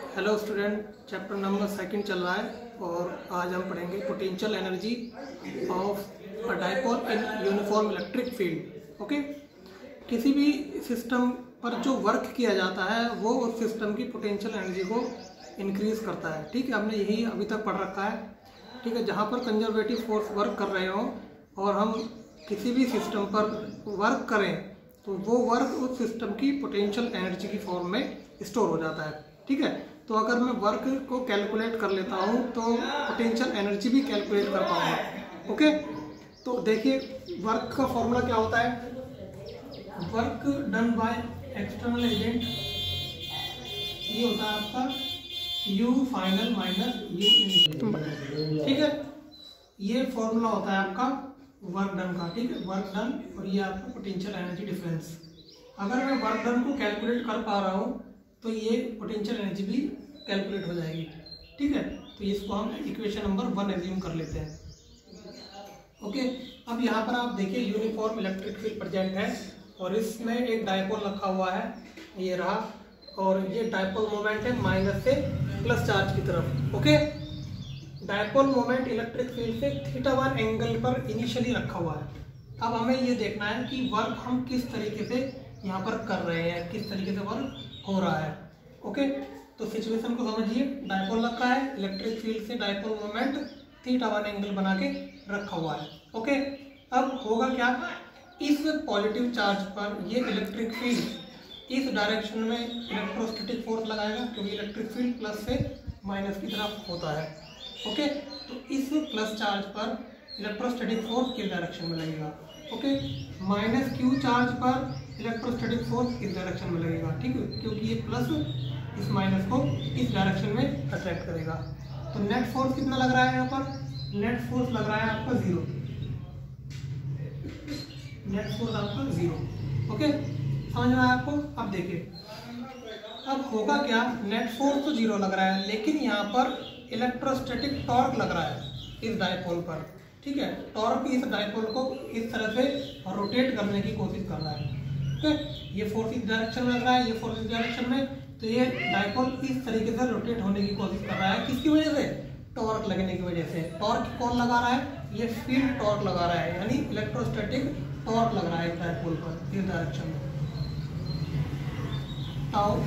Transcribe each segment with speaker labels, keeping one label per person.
Speaker 1: Hello student, chapter number 2 चल रहा है और आज हम पढ़ेंगे potential energy of a dipole in uniform electric field. Okay, किसी भी सिस्टम पर जो वर्क किया जाता है वो उस सिस्टम की पोटेंशियल एनर्जी को इंक्रीज करता है। ठीक है, हमने यही अभी तक पढ़ रखा है। ठीक है, जहाँ पर कंजर्वेटिव फोर्स वर्क कर रहे हों और हम किसी भी सिस्टम पर वर्क करें तो वो वर्क उस सिस्टम की पोटेंशियल एनर्जी की फॉर्म में स्टोर हो जाता है। ठीक है, तो अगर मैं वर्क को कैलकुलेट कर लेता हूँ तो पोटेंशियल एनर्जी भी कैलकुलेट कर पाऊंगा। ओके, तो देखिए वर्क का फॉर्मूला क्या होता है। Work done by external agent, ये होता है आपका U final minus U initial. ठीक है, ये फॉर्मूला होता है आपका वर्क डन का। ठीक है, वर्क डन और ये आपका पोटेंशियल एनर्जी डिफरेंस। अगर मैं वर्क डन को कैलकुलेट कर पा रहा हूँ तो ये पोटेंशियल एनर्जी भी कैलकुलेट हो जाएगी। ठीक है, तो इसको हम इक्वेशन नंबर 1 एज्यूम कर लेते हैं। ओके, अब यहाँ पर आप देखिए यूनिफॉर्म इलेक्ट्रिक फील्ड प्रेजेंट है और इसमें एक डायपोल रखा हुआ है, ये रहा, और ये डायपोल मोमेंट है माइनस से प्लस चार्ज की तरफ। Okay, dipole moment electric field से θ1 एंगल पर इनिशियली रखा हुआ है। अब हमें ये देखना है कि वर्क हम किस तरीके से यहाँ पर कर रहे हैं, किस तरीके से वर्क हो रहा है। ओके, तो सिचुएशन को समझिए। डायपोल रखा है, इलेक्ट्रिक फील्ड से डायपोल मोमेंट θ1 एंगल बना के रखा हुआ है। ओके, अब होगा क्या, इस पॉजिटिव चार्ज पर ये इलेक्ट्रिक फील्ड इस डायरेक्शन में इलेक्ट्रोस्टैटिक फोर्स लगाएगा क्योंकि इलेक्ट्रिक फील्ड प्लस से माइनस की तरफ होता है। ओके, तो इस प्लस चार्ज पर इलेक्ट्रोस्टैटिक फोर्स इस डायरेक्शन में लगेगा। ओके, माइनस क्यू चार्ज पर इलेक्ट्रोस्टैटिक फोर्स इस डायरेक्शन में लगेगा। ठीक है, क्योंकि ये प्लस इस माइनस को इस डायरेक्शन में अट्रैक्ट करेगा। तो नेट फोर्स कितना लग रहा है यहाँ पर? नेट फोर्स लग रहा है आपका 0। नेट फोर्स आपका 0। ओके, समझ में आया आपको? अब देखिए अब होगा क्या, नेट फोर्स तो 0 लग रहा है लेकिन यहाँ पर इलेक्ट्रोस्टैटिक टॉर्क लग रहा है इस डायपोल पर। ठीक है, टॉर्क इस डायपोल को इस तरह से रोटेट करने की कोशिश कर रहा है। ओके, ये फोर्स इस डायरेक्शन में लग रहा है, ये फोर्स इस डायरेक्शन में, तो ये डायपोल इस तरीके से रोटेट होने की कोशिश कर रहा है। किसकी वजह से? टॉर्क लगने की वजह से। टॉर्क कौन लगा रहा है? ये फील्ड टॉर्क लगा रहा है, यानी इलेक्ट्रोस्टैटिक टॉर्क लग रहा है इस डायपोल पर इस डायरेक्शन में, टाउ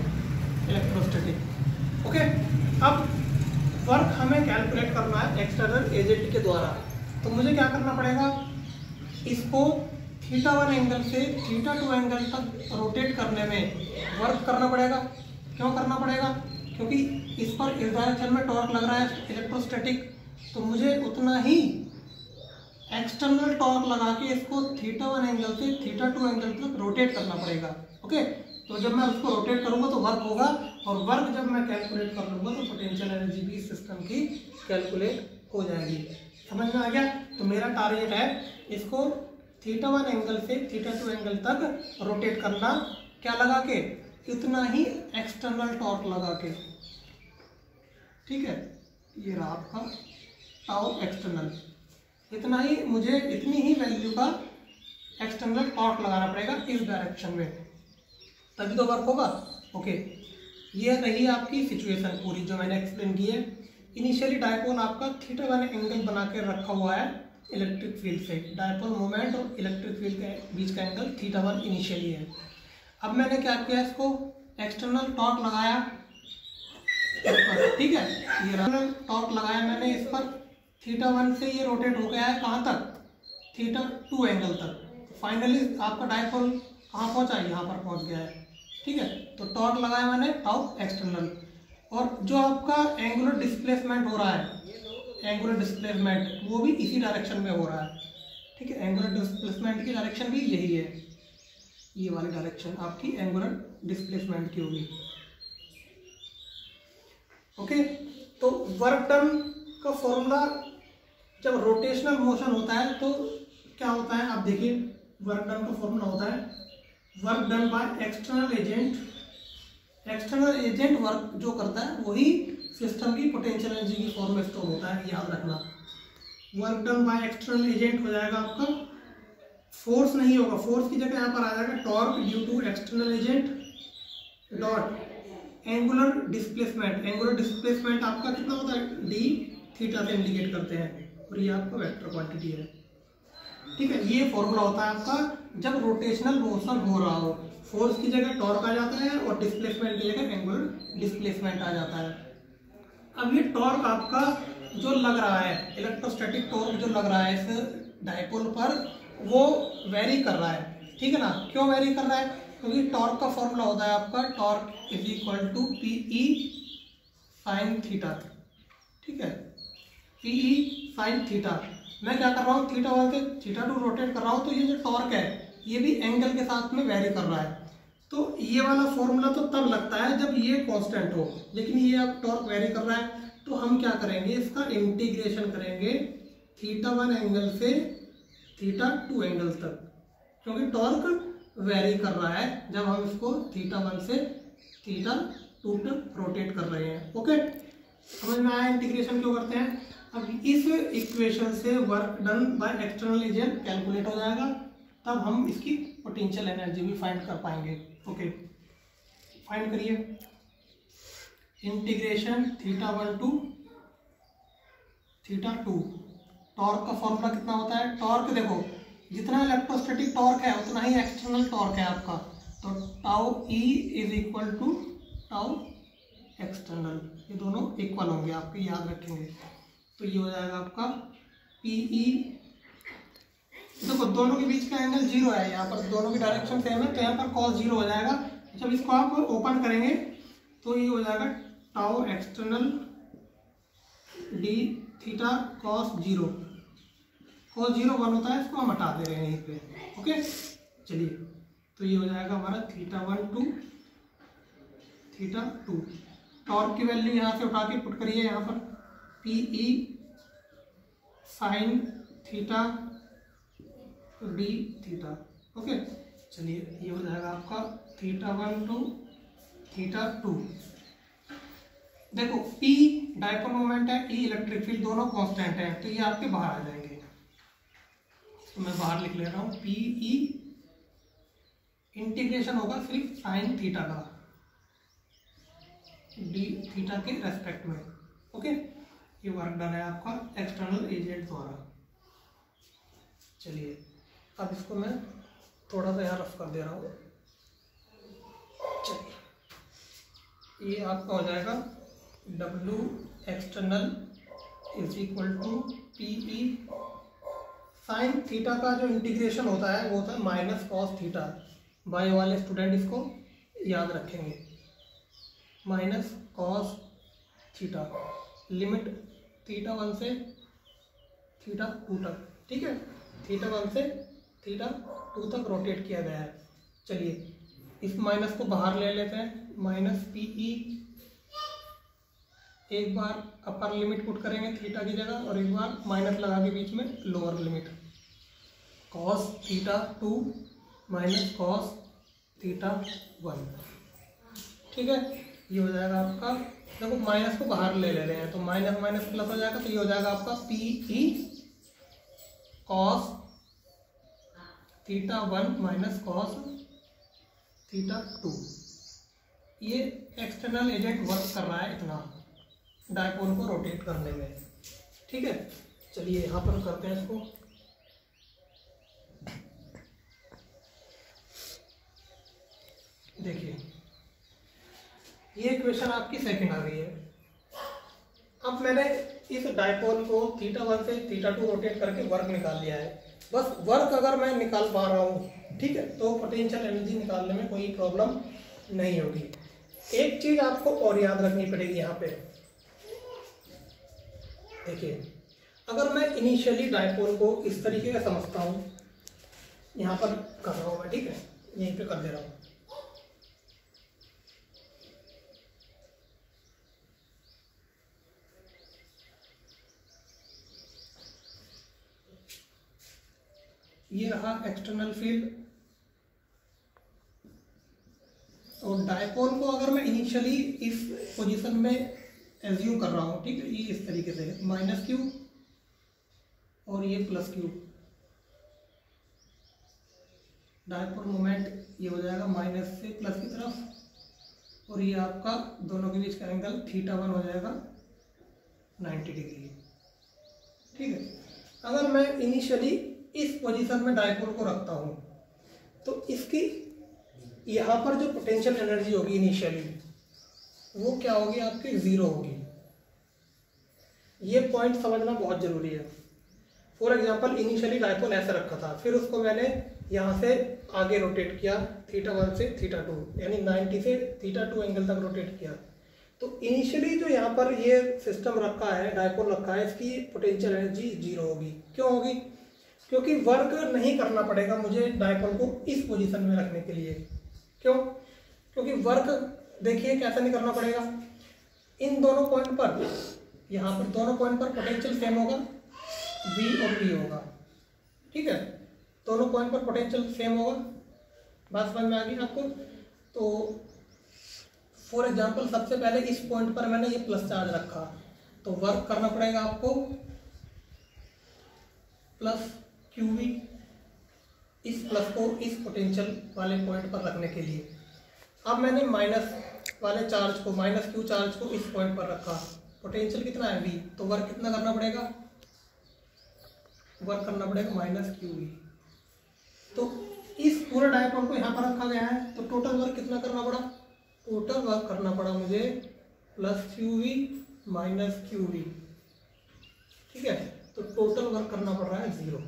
Speaker 1: इलेक्ट्रोस्टैटिक। ओके, अब वर्क हमें कैलकुलेट करना है एक्सटर्नल एजेंट के द्वारा। तो मुझे क्या करना पड़ेगा, इसको θ1 एंगल से θ2 एंगल तक रोटेट करने में वर्क करना पड़ेगा। क्यों करना पड़ेगा? क्योंकि इस पर इस डायरेक्शन में टॉर्क लग रहा है इलेक्ट्रोस्टैटिक, तो मुझे उतना ही एक्सटर्नल टॉर्क लगा के इसको θ1 एंगल से θ2 एंगल तक रोटेट करना पड़ेगा। ओके, तो जब मैं उसको रोटेट करूंगा तो वर्क होगा, और वर्क जब मैं कैलकुलेट कर लूंगा तो पोटेंशियल एनर्जी भी इस सिस्टम की कैलकुलेट हो जाएगी। समझ में आ गया? तो मेरा टारगेट है इसको θ1 एंगल से θ2 एंगल तक रोटेट करना, क्या लगा के? इतना ही एक्सटर्नल टॉर्क लगा के। ठीक है, ये रहा आपका टाउ एक्सटर्नल, इतना ही मुझे, इतनी ही वैल्यू का एक्सटर्नल टॉर्क लगाना पड़ेगा इस डायरेक्शन में, तभी तो वर्क होगा। ओके, ये रही आपकी सिचुएशन पूरी जो मैंने एक्सप्लेन की है। इनिशियली डायपोल आपका θ1 एंगल बना के रखा हुआ है इलेक्ट्रिक फील्ड से। डायपोल मोमेंट और इलेक्ट्रिक फील्ड के बीच का एंगल θ1 इनिशियली है। अब मैंने क्या किया, इसको एक्सटर्नल टॉर्क लगाया इस पर। ठीक है, ये टॉर्क लगाया मैंने इस पर, θ1 से ये रोटेट हो गया है कहाँ तक? θ2 एंगल तक। फाइनली आपका डायपोल कहाँ पहुँचा? यहाँ पर पहुँच गया है। ठीक है, तो टॉर्क लगाया मैंने टाउ एक्सटर्नल, और जो आपका एंगुलर डिस्प्लेसमेंट हो रहा है, एंगुलर डिस्प्लेसमेंट वो भी इसी डायरेक्शन में हो रहा है। ठीक है, एंगुलर डिस्प्लेसमेंट की डायरेक्शन भी यही है, ये वाली डायरेक्शन आपकी एंगुलर डिस्प्लेसमेंट की होगी। ओके, तो वर्क डन का फॉर्मूला, जब रोटेशनल मोशन होता है तो क्या होता है, आप देखिए वर्क डन का फॉर्मूला होता है work done by external agent. External agent work जो करता है वही सिस्टम की पोटेंशियल एनर्जी की फॉर्म में स्टोर होता है, याद रखना। Work done by external agent हो जाएगा आपका, फोर्स नहीं होगा, फोर्स की जगह यहाँ पर आ जाएगा torque due to external agent dot angular displacement आपका कितना होता है, डी थीटा से इंडिकेट करते हैं, और ये आपका वेक्टर क्वांटिटी है। ठीक है, ये फॉर्मूला होता है आपका जब रोटेशनल मोशन हो रहा हो, फोर्स की जगह टॉर्क आ जाता है और डिस्प्लेसमेंट की जगह एंगुलर डिस्प्लेसमेंट आ जाता है। अब ये टॉर्क आपका जो लग रहा है, इलेक्ट्रोस्टैटिक टॉर्क जो लग रहा है इस डायपोल पर, वो वेरी कर रहा है। ठीक है ना, क्यों वेरी कर रहा है, क्योंकि टॉर्क का फॉर्मूला होता है आपका torque is equal to PE sine theta. ठीक है, पीई साइन थीटा, मैं क्या कर रहा हूँ, थीटा 1 से थीटा 2 रोटेट कर रहा हूँ, तो ये जो टॉर्क है ये भी एंगल के साथ में वेरी कर रहा है। तो ये वाला फॉर्मूला तो तब लगता है जब ये कांस्टेंट हो, लेकिन ये अब टॉर्क वेरी कर रहा है, तो हम क्या करेंगे, इसका इंटीग्रेशन करेंगे थीटा 1 एंगल से थीटा 2 एंगल तक, क्योंकि टॉर्क वेरी कर रहा है जब हम इसको थीटा 1 से थीटा 2 तक रोटेट कर रहे हैं। ओके, समझ में आया इंटीग्रेशन क्यों करते हैं। अब इस इक्वेशन से work done by external agent calculate हो जाएगा, तब हम इसकी पोटेंशियल एनर्जी भी फाइंड कर पाएंगे। ओके, फाइंड करिए, integration theta 1 to theta 2। Torque का फॉर्मूला कितना होता है, टॉर्क देखो जितना इलेक्ट्रोस्टैटिक टॉर्क है उतना ही एक्सटर्नल टॉर्क है आपका, तो tau E is equal to tau external, ये दोनों इक्वल होंगे आपके, याद रखेंगे। तो ये हो जाएगा आपका पीई, देखो दोनों के बीच का एंगल 0 है, यहाँ पर दोनों की डायरेक्शन सेम है, तो यहाँ पर cos 0 हो जाएगा। जब इसको आप ओपन करेंगे तो ये हो जाएगा tau external D theta cos 0, cos 0 1 होता है, इसको हम हटा दे रहे हैं यहीं पे। ओके, चलिए, तो ये हो जाएगा हमारा थीटा 1 टू थीटा 2। टॉर्क की वैल्यू यहाँ से उठा के पुट करिए यहाँ पर, PE sine theta D theta. Okay, चलिए, ये हो जाएगा आपका थीटा 1 टू थीटा 2। देखो P डायपोल मोमेंट है, E इलेक्ट्रिक फील्ड, दोनों कांस्टेंट है, तो ये आपके बाहर आ जाएंगे। तो मैं बाहर लिख ले रहा हूँ, PE इंटीग्रेशन होगा सिर्फ साइन थीटा का डी थीटा के रेस्पेक्ट में। ओके, ये वर्क डन है आपका एक्सटर्नल एजेंट द्वारा। चलिए, अब इसको मैं थोड़ा सा यहाँ रफ कर दे रहा हूँ। चलिए, ये आपका हो जाएगा W external is equal to PE sine theta का जो इंटीग्रेशन होता है वो होता है माइनस कॉस थीटा। बायो वाले स्टूडेंट इसको याद रखेंगे, minus cos theta, limit theta 1 से थीटा 2 तक। ठीक है, थीटा 1 से थीटा 2 तक रोटेट किया गया है। चलिए, इस माइनस को बाहर ले लेते हैं, माइनस पीई, एक बार अपर लिमिट पुट करेंगे थीटा की जगह और एक बार माइनस लगा के बीच में lower limit, cos theta 2 minus cos theta 1। ठीक है, ये हो जाएगा आपका, देखो माइनस को बाहर ले रहे हैं तो माइनस माइनस प्लस हो जाएगा, तो ये हो जाएगा आपका PE cos theta 1 minus cos theta 2। ये एक्सटर्नल एजेंट वर्क कर रहा है इतना डायपोल को रोटेट करने में। ठीक है, चलिए यहाँ पर करते हैं इसको। देखिए, ये इक्वेशन आपकी सेकंड आ गई है। अब मैंने इस डायपोल को थीटा 1 से थीटा 2 रोटेट करके वर्क निकाल लिया है। बस वर्क अगर मैं निकाल पा रहा हूँ, ठीक है, तो पोटेंशियल एनर्जी निकालने में कोई प्रॉब्लम नहीं होगी। एक चीज आपको और याद रखनी पड़ेगी यहाँ पे। देखिए, अगर मैं इनिशियली डायपोल को इस तरीके से समझता हूँ, यहाँ पर कर रहा हूँ मैं, ठीक है, यहीं पे कर दे रहा हूँ। ये रहा एक्सटर्नल फील्ड, और डायपोल को अगर मैं इनिशियली इस पोजीशन में एज्यूम कर रहा हूँ, ठीक है, ये इस तरीके से माइनस क्यू और ये प्लस क्यू, डायपोल मोमेंट ये हो जाएगा माइनस से प्लस की तरफ, और ये आपका दोनों के बीच का एंगल θ1 हो जाएगा 90 डिग्री। ठीक है। अगर मैं इनिशियली इस पोजीशन में डायपोल को रखता हूँ तो इसकी यहाँ पर जो पोटेंशियल एनर्जी होगी इनिशियली वो क्या होगी, आपकी 0 होगी। ये पॉइंट समझना बहुत ज़रूरी है। फॉर एग्जांपल इनिशियली डायपोल ऐसे रखा था, फिर उसको मैंने यहाँ से आगे रोटेट किया θ1 से θ2, यानी 90 से θ2 एंगल तक रोटेट किया। तो इनिशियली जो यहाँ पर ये सिस्टम रखा है, डायपोल रखा है, इसकी पोटेंशियल एनर्जी 0 होगी। क्यों होगी? क्योंकि वर्क नहीं करना पड़ेगा मुझे डायपोल को इस पोजीशन में रखने के लिए। क्यों? क्योंकि वर्क देखिए कैसे नहीं करना पड़ेगा। इन दोनों पॉइंट पर, यहाँ पर दोनों पॉइंट पर पोटेंशियल सेम होगा, V और V होगा। ठीक है, दोनों पॉइंट पर पोटेंशियल सेम होगा। बात समझ में आ गई आपको? तो फॉर एग्जांपल सबसे पहले इस पॉइंट पर मैंने ये प्लस चार्ज रखा, तो वर्क करना पड़ेगा आपको प्लस QV, इस प्लस को इस पोटेंशियल वाले पॉइंट पर रखने के लिए। अब मैंने माइनस वाले चार्ज को, माइनस Q चार्ज को इस पॉइंट पर रखा, पोटेंशियल कितना है V, तो वर्क कितना करना पड़ेगा, वर्क करना पड़ेगा माइनस QV। तो इस पूरे डायपोल को यहाँ पर रखा गया है, तो टोटल वर्क कितना करना पड़ा, टोटल वर्क करना पड़ा मुझे प्लस QV माइनस QV। ठीक है, तो टोटल वर्क करना पड़ रहा है 0।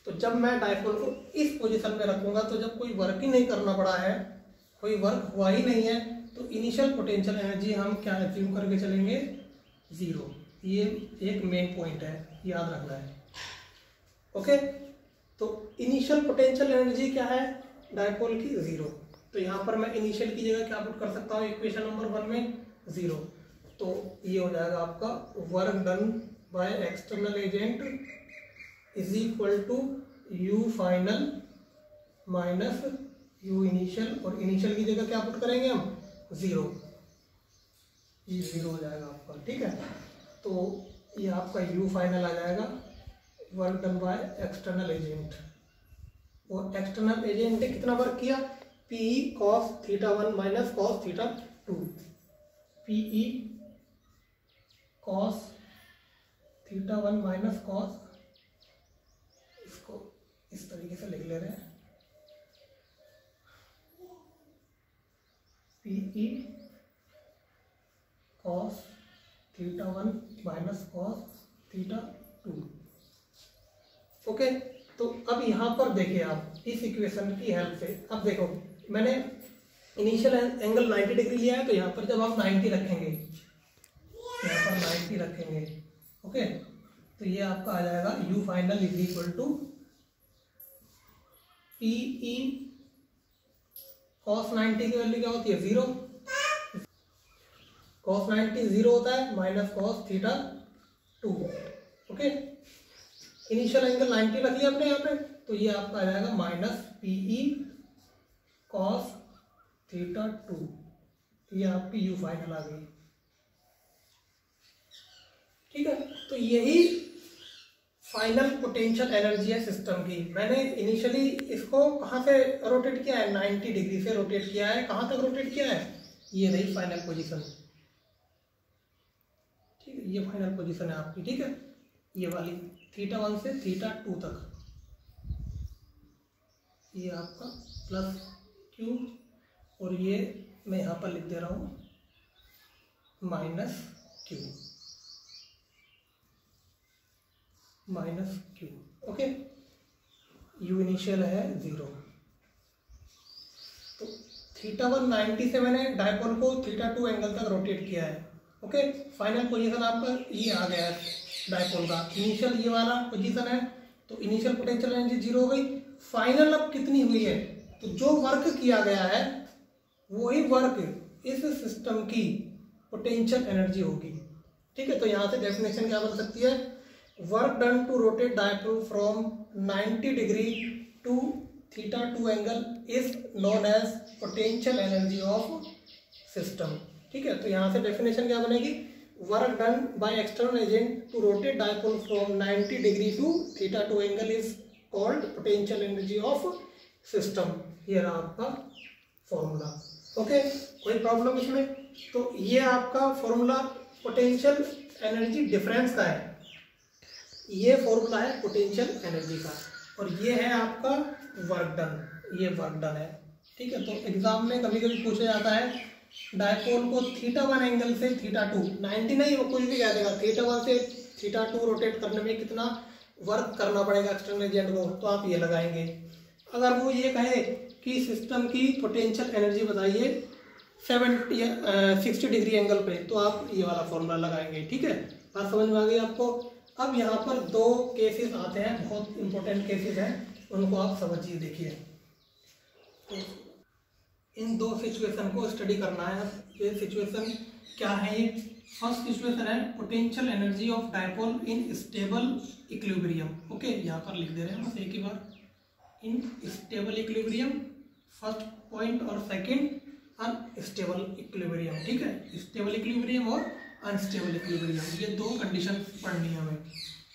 Speaker 1: तो जब मैं डायपोल को इस पोजीशन में रखूंगा, तो जब कोई वर्क ही नहीं करना पड़ा है, कोई वर्क हुआ ही नहीं है, तो इनिशियल पोटेंशियल एनर्जी हम क्या अज्यूम करके चलेंगे, 0। ये एक मेन पॉइंट है, याद रखना है। ओके, तो इनिशियल पोटेंशियल एनर्जी क्या है डायपोल की, 0। तो यहाँ पर मैं इनिशियल की जगह क्या पुट कर सकता हूँ, इक्वेशन नंबर 1 में 0। तो ये हो जाएगा आपका work done by external agent is equal to U final minus U initial, और इनिशियल की जगह क्या पुट करेंगे हम, 0। ये 0 हो जाएगा आपका। ठीक है, तो ये आपका U फाइनल आ जाएगा, work done by external agent. और एक्सटर्नल एजेंट ने कितना वर्क किया, PE cos θ1 minus cos θ2, PE cos θ1 minus cos, इसको इस तरीके से लिख ले रहे हैं, PE cos θ1 minus cos θ2। Okay, तो अब यहाँ पर देखिए आप इस इक्वेशन की हेल्प से, अब देखो मैंने इनिशियल एंगल 90 डिग्री लिया है, तो यहाँ पर जब हम 90 रखेंगे, यहाँ पर 90 रखेंगे, ओके, तो ये आपका आ जाएगा U final is equal to PE cos 90 की वैल्यू क्या होती है, 0। cos 90 0 होता है, minus cos θ2। Okay, initial angle 90 रख लिया आपने यहाँ पे, तो ये आपका आ जाएगा माइनस PE cos θ2। ये आपकी U फाइनल आ गई। ठीक है, तो यही फाइनल पोटेंशियल एनर्जी है सिस्टम की। मैंने इनिशियली इसको कहाँ से रोटेट किया है, 90 डिग्री से रोटेट किया है। कहाँ तक रोटेट किया है, ये रही फाइनल पोजीशन। ठीक है, ये फाइनल पोजीशन है आपकी। ठीक है, ये वाली θ1 से θ2 तक, ये आपका प्लस Q, और ये मैं यहाँ पर लिख दे रहा हूँ minus Q, minus Q। Okay, U initial है 0। तो θ1 90 से मैंने डायपोल को θ2 एंगल तक रोटेट किया है। ओके, फाइनल पोजीशन आपका ये आ गया है डायपोल का। इनिशियल ये वाला पोजीशन है, तो इनिशियल पोटेंशियल एनर्जी 0 हो गई। फाइनल अब कितनी हुई है, तो जो वर्क किया गया है वही वर्क इस सिस्टम की पोटेंशियल एनर्जी होगी। ठीक है, तो यहाँ से डेफिनेशन क्या बन सकती है, work done to rotate dipole from 90 degree to θ2 angle is known as potential energy of system. ठीक है, तो यहाँ से डेफिनेशन क्या बनेगी, work done by external agent to rotate dipole from 90 degree to θ2 angle is called potential energy of system. ये रहा आपका फॉर्मूला। ओके, कोई प्रॉब्लम इसमें? तो ये आपका फॉर्मूला पोटेंशियल एनर्जी डिफरेंस का है, ये फॉर्मूला है पोटेंशियल एनर्जी का, और ये है आपका वर्क डन, ये वर्क डन है। ठीक है, तो एग्जाम में कभी कभी पूछा जाता है डायपोल को θ1 एंगल से θ2, 90 नहीं, वो कुछ भी कह देगा, θ1 से θ2 रोटेट करने में कितना वर्क करना पड़ेगा एक्सटर्नल एजेंट को, तो आप ये लगाएंगे। अगर वो ये कहे कि सिस्टम की पोटेंशियल एनर्जी बताइए 60 डिग्री एंगल पे, तो आप ये वाला फॉर्मूला लगाएंगे। ठीक है, बात समझ में आ गई आपको? अब यहाँ पर दो केसेस आते हैं, बहुत इंपॉर्टेंट केसेस हैं, उनको आप समझिए। देखिए, तो इन दो सिचुएशन को स्टडी करना है। ये सिचुएशन क्या है? ये फर्स्ट सिचुएशन है potential energy of dipole in stable equilibrium. Okay, यहाँ पर लिख दे रहे हैं बस एक ही बार, in stable equilibrium first point, और सेकंड अनस्टेबल इक्विलिब्रियम। ठीक है, स्टेबल इक्विलिब्रियम और अनस्टेबल इक्विलिब्रियम, ये दो कंडीशन पढ़नी है हमें।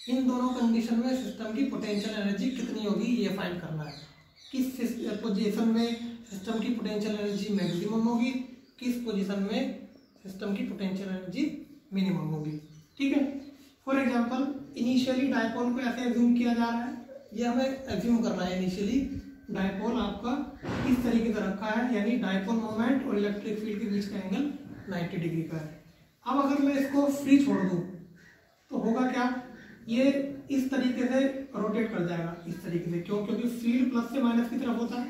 Speaker 1: इन दोनों कंडीशन में सिस्टम की पोटेंशियल एनर्जी कितनी होगी ये फाइंड करना है। किस पोजीशन में सिस्टम की पोटेंशियल एनर्जी मैक्सिमम होगी, किस पोजीशन में सिस्टम की पोटेंशियल एनर्जी मिनिमम होगी। ठीक है, फॉर एग्जांपल इनिशियली डायपोल को ऐसे एज्यूम किया जा रहा है, ये हमें एज्यूम करना है इनिशियली डायपोल आपका इस तरीके से रखा है, यानी डायपोल मोमेंट और इलेक्ट्रिक फील्ड के बीच का एंगल 90 डिग्री का है। अब अगर मैं इसको फ्री छोड़ दूं तो होगा क्या? ये इस तरीके से रोटेट कर जाएगा, इस तरीके से। क्यों? क्योंकि फील्ड प्लस से माइनस की तरफ होता है,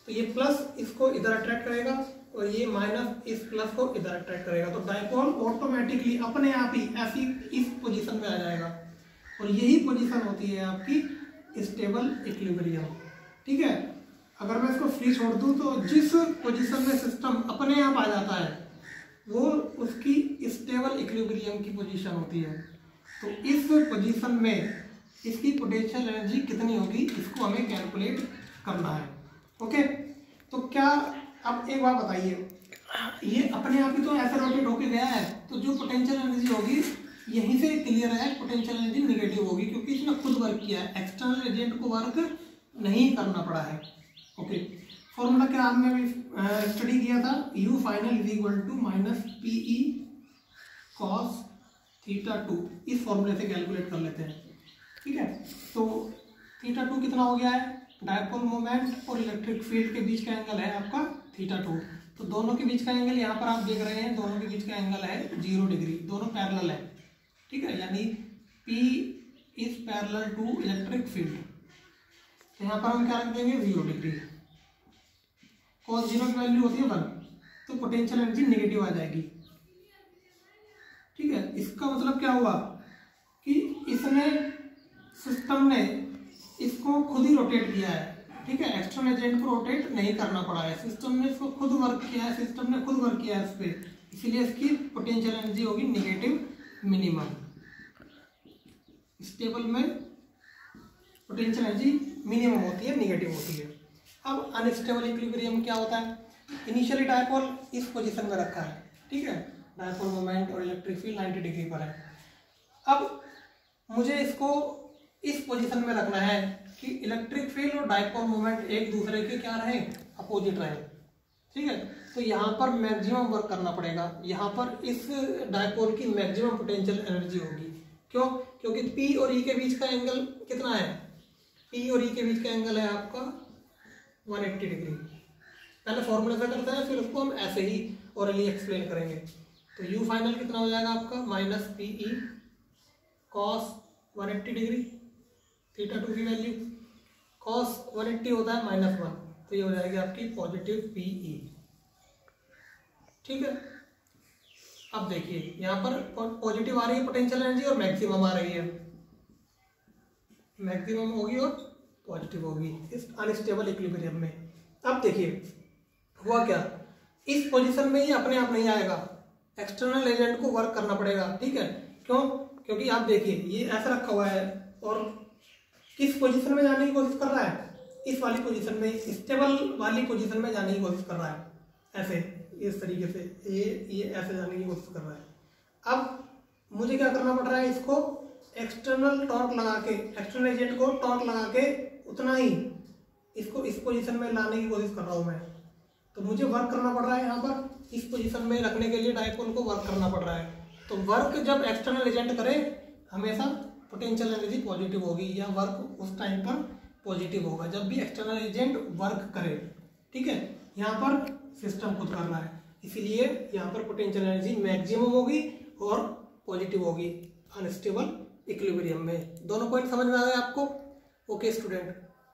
Speaker 1: तो ये प्लस इसको इधर अट्रैक्ट करेगा और ये माइनस इस प्लस को इधर अट्रैक्ट करेगा, तो डायपोल ऑटोमेटिकली अपने आप ही ऐसी इस पोजीशन में आ जाएगा, और यही पोजीशन होती है आपकी स्टेबल इक्विलिब्रियम। ठीक है, अगर मैं इसको फ्री छोड़ दूं तो जिस पोजीशन में सिस्टम अपने आप आ जाता है वो उसकी स्टेबल इक्विलिब्रियम की पोजीशन होती है। तो इस पोजीशन में इसकी पोटेंशियल एनर्जी कितनी होगी, इसको हमें कैलकुलेट करना है। ओके, तो क्या, अब एक बात बताइए, ये अपने आप ही तो ऐसे रोटेट होके गया है, तो जो पोटेंशियल एनर्जी होगी यहीं से क्लियर है पोटेंशियल एनर्जी निगेटिव होगी, क्योंकि इसने खुद वर्क किया है, एक्सटर्नल एजेंट को वर्क नहीं करना पड़ा है। ओके, फॉर्मूला क्या हमने भी स्टडी किया था, U final is equal to minus PE cos θ2, इस फॉर्मूले से कैलकुलेट कर लेते हैं। ठीक है, तो θ2 कितना हो गया है? डायपोल मोमेंट और इलेक्ट्रिक फील्ड के बीच का एंगल है आपका θ2, तो दोनों के बीच का एंगल यहाँ पर आप देख रहे हैं, दोनों के बीच का एंगल है 0 डिग्री, दोनों पैरेलल है। ठीक है, यानी P is parallel to electric field, तो यहाँ पर हम क्या रख देंगे 0 डिग्री। cos 0 की वैल्यू होती है 1, तो पोटेंशियल एनर्जी नेगेटिव आ जाएगी। ठीक है, इसका मतलब क्या हुआ कि इसने सिस्टम ने इसको खुद ही रोटेट किया है। ठीक है, एक्सटर्नल एजेंट को रोटेट नहीं करना पड़ा है, सिस्टम ने इसको खुद वर्क किया है, सिस्टम ने खुद वर्क किया है इस पर, इसीलिए इसकी पोटेंशियल एनर्जी होगी नेगेटिव मिनिमम। स्टेबल में पोटेंशियल एनर्जी मिनिमम होती है, नेगेटिव होती है। अब अनस्टेबल इक्विलिब्रियम क्या होता है? इनिशियली डायपोल इस पोजीशन में रखा है। ठीक है, डायपोल मोमेंट और इलेक्ट्रिक फील्ड 90 डिग्री पर है। अब मुझे इसको इस पोजीशन में रखना है कि इलेक्ट्रिक फील्ड और डायपोल मोमेंट एक दूसरे के क्या रहे? अपोजिट रहे। ठीक है, तो यहाँ पर मैक्सिमम वर्क करना पड़ेगा, यहाँ पर इस डायपोल की मैक्सिमम पोटेंशियल एनर्जी होगी। क्यों? क्योंकि P और E के बीच का एंगल कितना है? P और E के बीच का एंगल है आपका 180 डिग्री। पहले फॉर्मूले से करते हैं, फिर उसको हम ऐसे ही ओरली एक्सप्लेन करेंगे। तो U फाइनल कितना हो जाएगा आपका? माइनस PE cos 180 डिग्री, θ2 की वैल्यू cos 180 होता है -1, तो ये हो जाएगी आपकी पॉजिटिव PE। ठीक है, अब देखिए यहाँ पर पॉजिटिव आ रही है पोटेंशियल एनर्जी और मैक्सिमम आ रही है, मैक्सिमम होगी और पॉजिटिव होगी इस अनस्टेबल इक्विलिब्रियम में। अब देखिए हुआ क्या, इस पोजीशन में ये अपने आप नहीं आएगा, एक्सटर्नल एजेंट को वर्क करना पड़ेगा। ठीक है, क्यों? क्योंकि आप देखिए ये ऐसा रखा हुआ है और किस पोजीशन में जाने की कोशिश कर रहा है? इस वाली पोजीशन में, स्टेबल वाली पोजीशन में जाने की कोशिश कर रहा है, ऐसे इस तरीके से ये ऐसे जाने की कोशिश कर रहा है। अब मुझे क्या करना पड़ रहा है? इसको एक्सटर्नल टॉर्क लगा के, एक्सटर्नल एजेंट को टॉर्क लगा के उतना ही इसको इस पोजीशन में लाने की कोशिश कर रहा हूँ मैं। तो मुझे वर्क करना पड़ रहा है यहाँ पर इस पोजीशन में रखने के लिए डायपोल को वर्क करना पड़ रहा है। तो वर्क जब एक्सटर्नल एजेंट करे हमेशा पोटेंशियल एनर्जी पॉजिटिव होगी या वर्क उस टाइम पर पॉजिटिव होगा जब भी एक्सटर्नल एजेंट वर्क करे। ठीक है, यहाँ पर सिस्टम खुद कर रहा है इसीलिए यहाँ पर पोटेंशियल एनर्जी मैक्सिमम होगी और पॉजिटिव होगी अनस्टेबल इक्विलिब्रियम में। दोनों पॉइंट समझ में आ गए आपको? Okay student.